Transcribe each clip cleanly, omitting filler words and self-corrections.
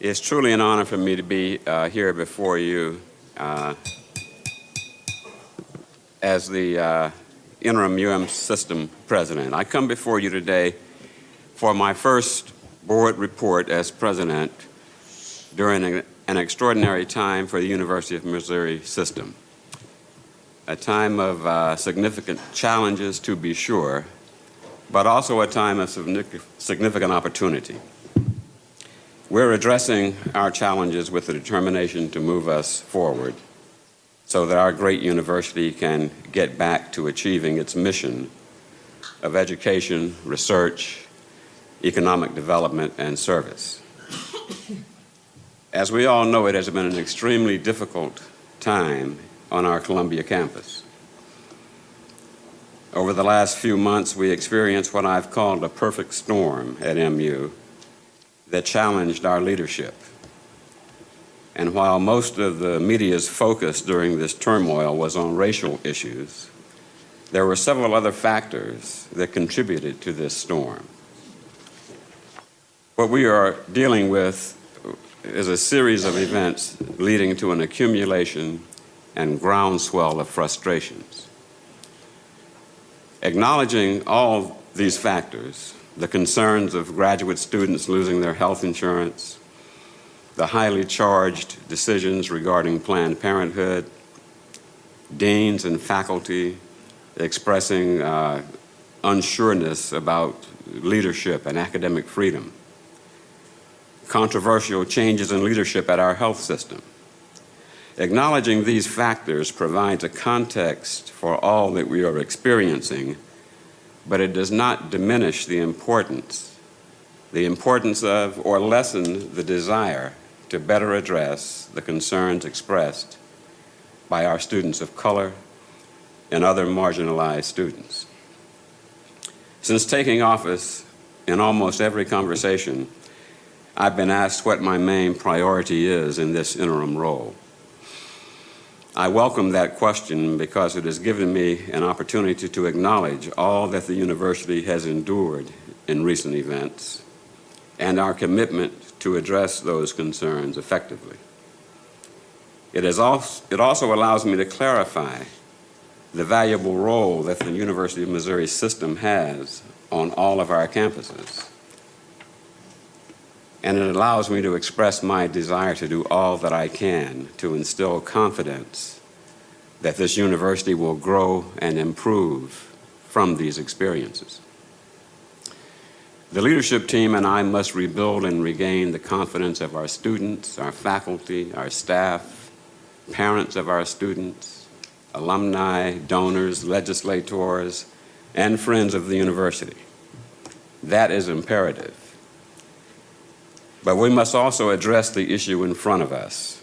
It's truly an honor for me to be here before you as the Interim UM System President. I come before you today for my first board report as President during an extraordinary time for the University of Missouri System. A time of significant challenges, to be sure, but also a time of significant opportunity. We're addressing our challenges with the determination to move us forward so that our great university can get back to achieving its mission of education, research, economic development, and service. As we all know, it has been an extremely difficult time on our Columbia campus. Over the last few months, we experienced what I've called a perfect storm at MU that challenged our leadership. And while most of the media's focus during this turmoil was on racial issues, there were several other factors that contributed to this storm. What we are dealing with is a series of events leading to an accumulation and groundswell of frustrations. Acknowledging all these factors, the concerns of graduate students losing their health insurance, the highly charged decisions regarding Planned Parenthood, deans and faculty expressing unsureness about leadership and academic freedom, controversial changes in leadership at our health system. Acknowledging these factors provides a context for all that we are experiencing, but it does not diminish the importance of or lessen the desire to better address the concerns expressed by our students of color and other marginalized students. Since taking office, in almost every conversation, I've been asked what my main priority is in this interim role. I welcome that question because it has given me an opportunity to acknowledge all that the university has endured in recent events and our commitment to address those concerns effectively. It also allows me to clarify the valuable role that the University of Missouri System has on all of our campuses. And it allows me to express my desire to do all that I can to instill confidence that this university will grow and improve from these experiences. The leadership team and I must rebuild and regain the confidence of our students, our faculty, our staff, parents of our students, alumni, donors, legislators, and friends of the university. That is imperative. But we must also address the issue in front of us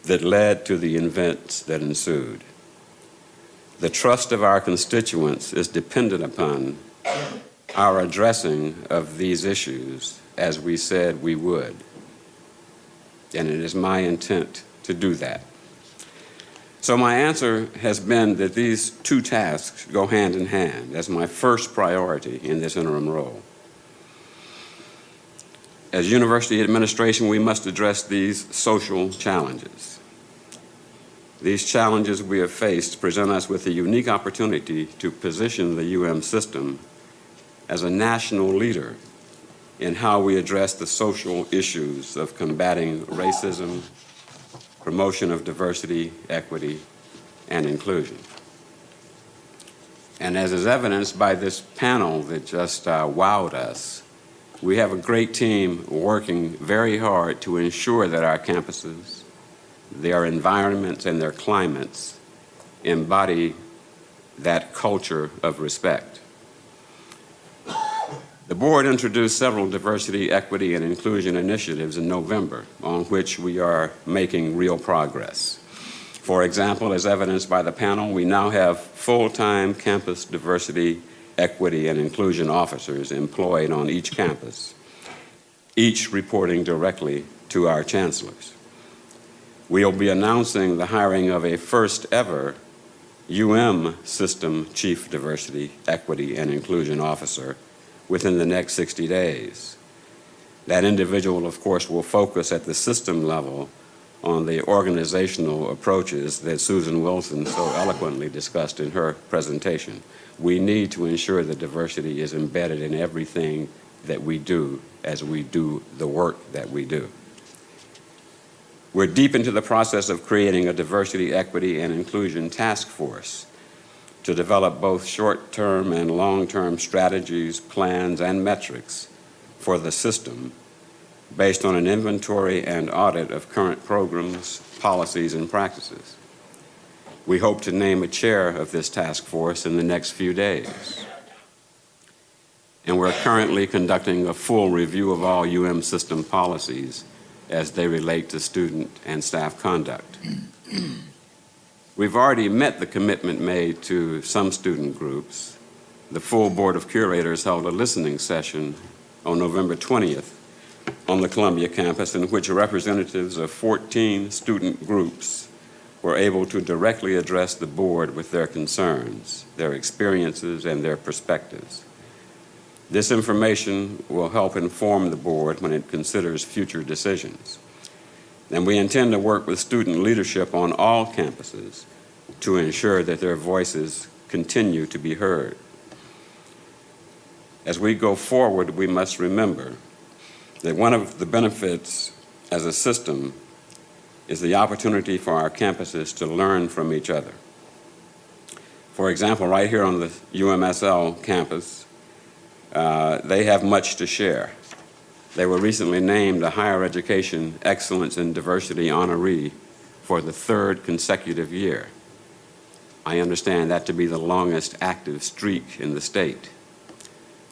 that led to the events that ensued. The trust of our constituents is dependent upon our addressing of these issues as we said we would. And it is my intent to do that. So my answer has been that these two tasks go hand in hand as my first priority in this interim role. As university administration, we must address these social challenges. These challenges we have faced present us with a unique opportunity to position the UM system as a national leader in how we address the social issues of combating racism, promotion of diversity, equity, and inclusion. And as is evidenced by this panel that just wowed us, we have a great team working very hard to ensure that our campuses, their environments, and their climates embody that culture of respect. The board introduced several diversity, equity, and inclusion initiatives in November on which we are making real progress. For example, as evidenced by the panel, we now have full-time campus diversity, equity, and inclusion officers employed on each campus, each reporting directly to our chancellors. We'll be announcing the hiring of a first ever UM System Chief Diversity, Equity, and Inclusion Officer within the next 60 days. That individual, of course, will focus at the system level on the organizational approaches that Susan Wilson so eloquently discussed in her presentation. We need to ensure that diversity is embedded in everything that we do as we do the work that we do. We're deep into the process of creating a diversity, equity, and inclusion task force to develop both short-term and long-term strategies, plans, and metrics for the system based on an inventory and audit of current programs, policies, and practices. We hope to name a chair of this task force in the next few days. And we're currently conducting a full review of all UM system policies as they relate to student and staff conduct. We've already met the commitment made to some student groups. The full Board of Curators held a listening session on November 20th on the Columbia campus in which representatives of 14 student groups were able to directly address the board with their concerns, their experiences, and their perspectives. This information will help inform the board when it considers future decisions. And we intend to work with student leadership on all campuses to ensure that their voices continue to be heard. As we go forward, we must remember that one of the benefits as a system is the opportunity for our campuses to learn from each other. For example, right here on the UMSL campus, they have much to share. They were recently named a Higher Education Excellence in Diversity honoree for the 3rd consecutive year. I understand that to be the longest active streak in the state.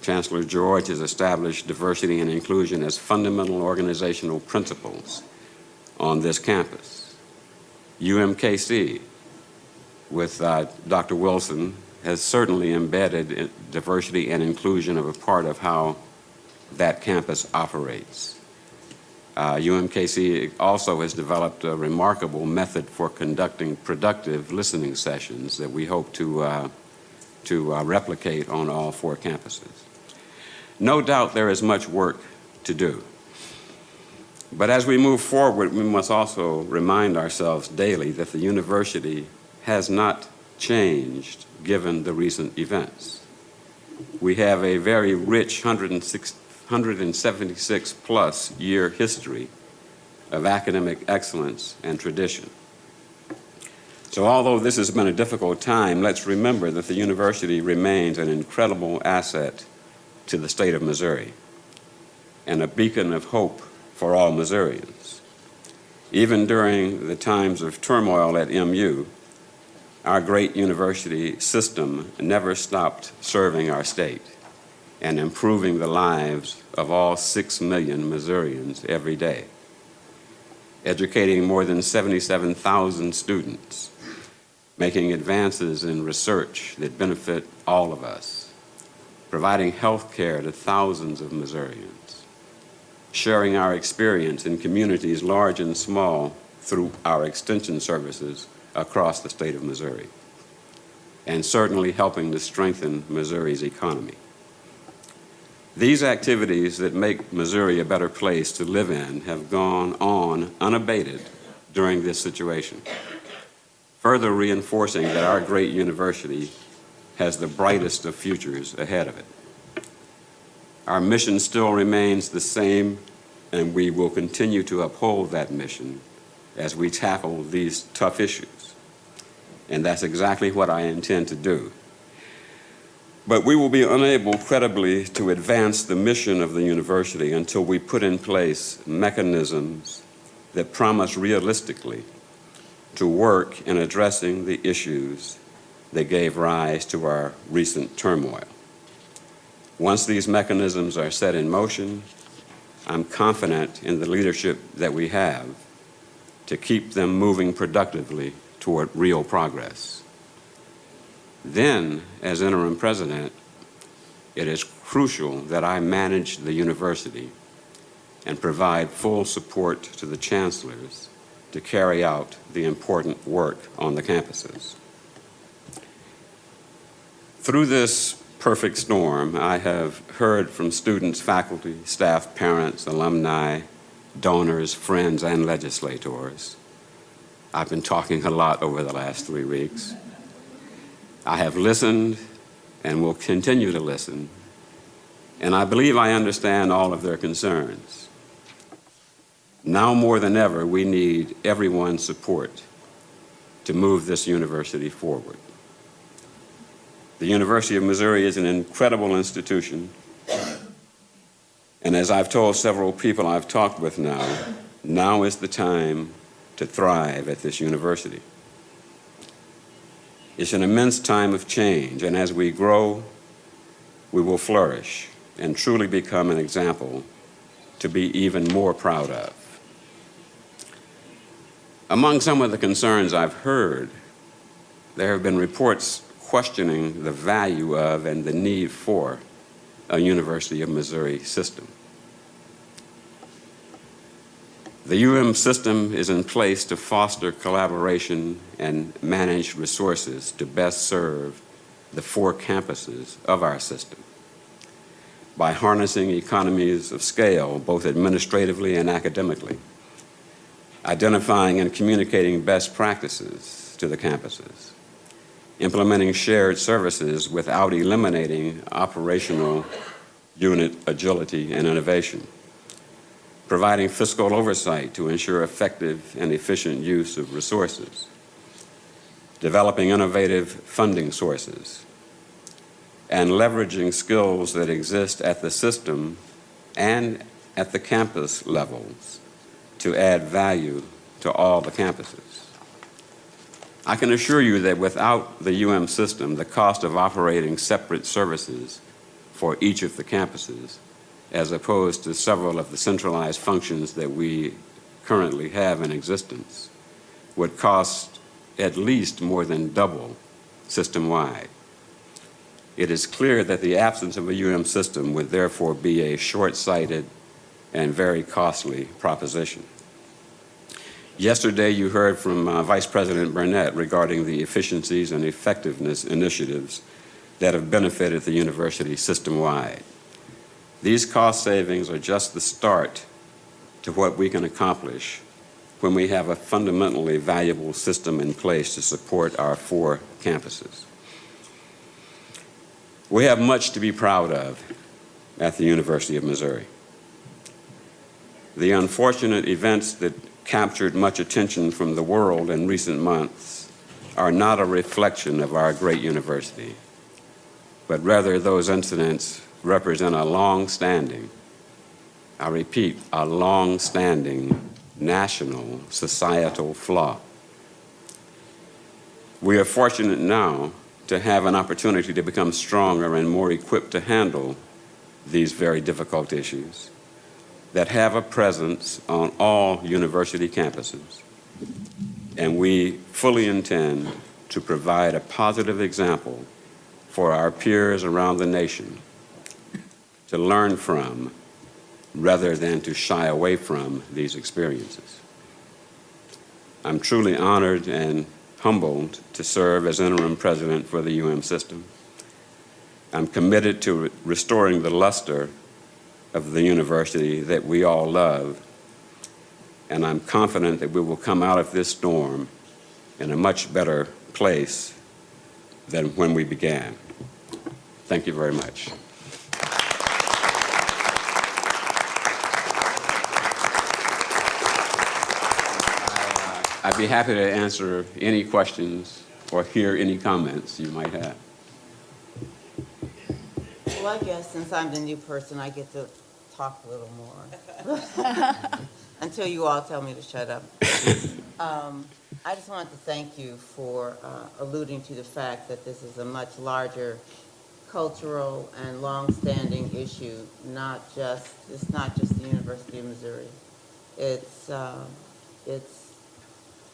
Chancellor George has established diversity and inclusion as fundamental organizational principles on this campus. UMKC, with Dr. Wilson, has certainly embedded diversity and inclusion as a part of how that campus operates. UMKC also has developed a remarkable method for conducting productive listening sessions that we hope to replicate on all 4 campuses. No doubt there is much work to do. But as we move forward, we must also remind ourselves daily that the university has not changed given the recent events. We have a very rich 176-plus year history of academic excellence and tradition. So although this has been a difficult time, let's remember that the university remains an incredible asset to the state of Missouri and a beacon of hope for all Missourians. Even during the times of turmoil at MU, our great university system never stopped serving our state and improving the lives of all 6 million Missourians every day, educating more than 77,000 students, making advances in research that benefit all of us, providing health care to thousands of Missourians, sharing our experience in communities large and small through our extension services across the state of Missouri, and certainly helping to strengthen Missouri's economy. These activities that make Missouri a better place to live in have gone on unabated during this situation, further reinforcing that our great university has the brightest of futures ahead of it. Our mission still remains the same, and we will continue to uphold that mission as we tackle these tough issues. And that's exactly what I intend to do. But we will be unable credibly to advance the mission of the university until we put in place mechanisms that promise realistically to work in addressing the issues that gave rise to our recent turmoil. Once these mechanisms are set in motion, I'm confident in the leadership that we have to keep them moving productively toward real progress. Then, as interim president, it is crucial that I manage the university and provide full support to the chancellors to carry out the important work on the campuses. Through this perfect storm. I have heard from students, faculty, staff, parents, alumni, donors, friends, and legislators. I've been talking a lot over the last 3 weeks. I have listened and will continue to listen, and I believe I understand all of their concerns. Now more than ever, we need everyone's support to move this university forward. The University of Missouri is an incredible institution, and as I've told several people I've talked with now is the time to thrive at this university. It's an immense time of change, and as we grow, we will flourish and truly become an example to be even more proud of. Among some of the concerns I've heard, there have been reports questioning the value of and the need for a University of Missouri system. The UM system is in place to foster collaboration and manage resources to best serve the 4 campuses of our system by harnessing economies of scale, both administratively and academically, identifying and communicating best practices to the campuses, implementing shared services without eliminating operational unit agility and innovation, providing fiscal oversight to ensure effective and efficient use of resources, developing innovative funding sources, and leveraging skills that exist at the system and at the campus levels to add value to all the campuses. I can assure you that without the UM system, the cost of operating separate services for each of the campuses, as opposed to several of the centralized functions that we currently have in existence, would cost at least more than double system-wide. It is clear that the absence of a UM system would therefore be a short-sighted and very costly proposition. Yesterday, you heard from Vice President Burnett regarding the efficiencies and effectiveness initiatives that have benefited the university system-wide. These cost savings are just the start to what we can accomplish when we have a fundamentally valuable system in place to support our 4 campuses. We have much to be proud of at the University of Missouri. The unfortunate events that captured much attention from the world in recent months are not a reflection of our great university, but rather those incidents represent a long-standing, I repeat, a long-standing national societal flaw. We are fortunate now to have an opportunity to become stronger and more equipped to handle these very difficult issues that have a presence on all university campuses, and we fully intend to provide a positive example for our peers around the nation to learn from rather than to shy away from these experiences. I'm truly honored and humbled to serve as interim president for the UM system. I'm committed to restoring the luster of the university that we all love, and I'm confident that we will come out of this storm in a much better place than when we began. Thank you very much. I'd be happy to answer any questions or hear any comments you might have. Well, I guess since I'm the new person, I get to talk a little more until you all tell me to shut up. I just wanted to thank you for alluding to the fact that this is a much larger cultural and long-standing issue. It's not just the University of Missouri. It's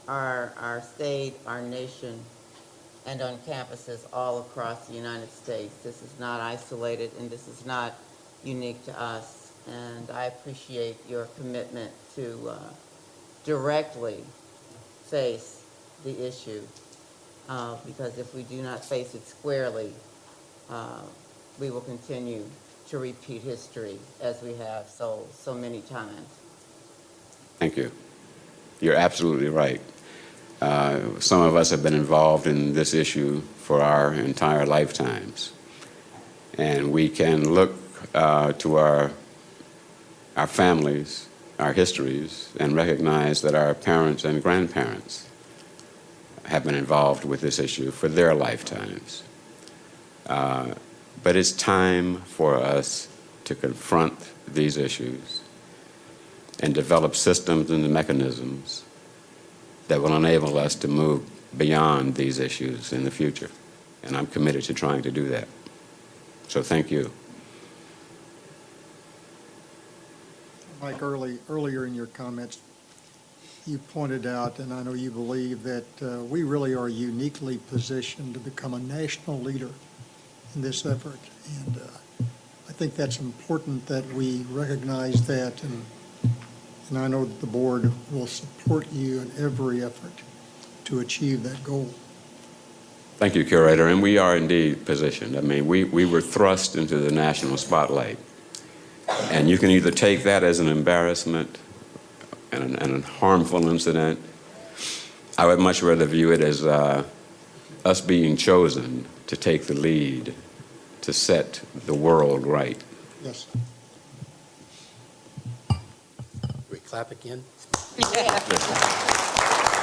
our state, our nation, and on campuses all across the United States. This is not isolated, and this is not unique to us. And I appreciate your commitment to directly face the issue, because if we do not face it squarely, we will continue to repeat history as we have so many times. Thank you. You're absolutely right. Some of us have been involved in this issue for our entire lifetimes. And we can look to our families, our histories, and recognize that our parents and grandparents have been involved with this issue for their lifetimes. But it's time for us to confront these issues and develop systems and mechanisms that will enable us to move beyond these issues in the future. And I'm committed to trying to do that. So thank you. Mike, earlier in your comments, you pointed out, and I know you believe, that we really are uniquely positioned to become a national leader in this effort. And I think that's important that we recognize that, and I know that the board will support you in every effort to achieve that goal. Thank you, Curator. And we are indeed positioned. I mean, we were thrust into the national spotlight. And you can either take that as an embarrassment and a harmful incident. I would much rather view it as us being chosen to take the lead to set the world right. Yes. We clap again? Yeah.